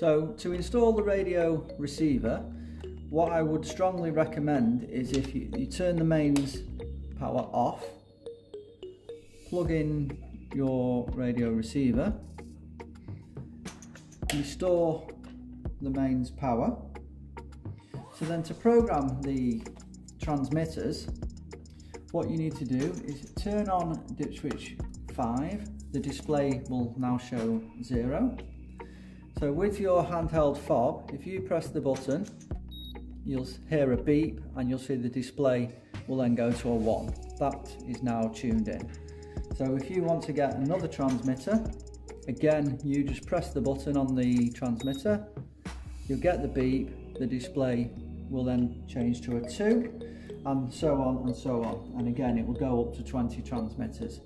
So to install the radio receiver, what I would strongly recommend is if you turn the mains power off, plug in your radio receiver, restore the mains power. So then to program the transmitters, what you need to do is turn on dip switch 5. The display will now show 0. So with your handheld fob, if you press the button, you'll hear a beep and you'll see the display will then go to a 1. That is now tuned in. So if you want to get another transmitter, again, you just press the button on the transmitter, you'll get the beep, the display will then change to a 2, and so on and so on. And again, it will go up to 20 transmitters.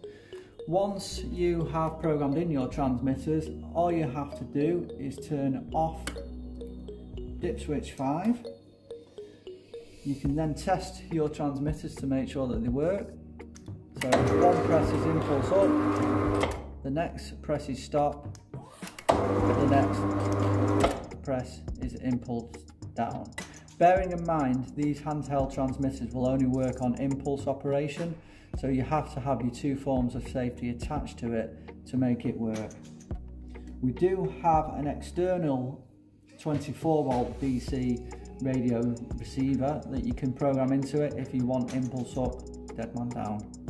Once you have programmed in your transmitters, all you have to do is turn off dip switch 5. You can then test your transmitters to make sure that they work. So one press is impulse up, the next press is stop, the next press is impulse down. Bearing in mind, these handheld transmitters will only work on impulse operation, so you have to have your 2 forms of safety attached to it to make it work. We do have an external 24-volt DC radio receiver that you can program into it if you want impulse up, dead man down.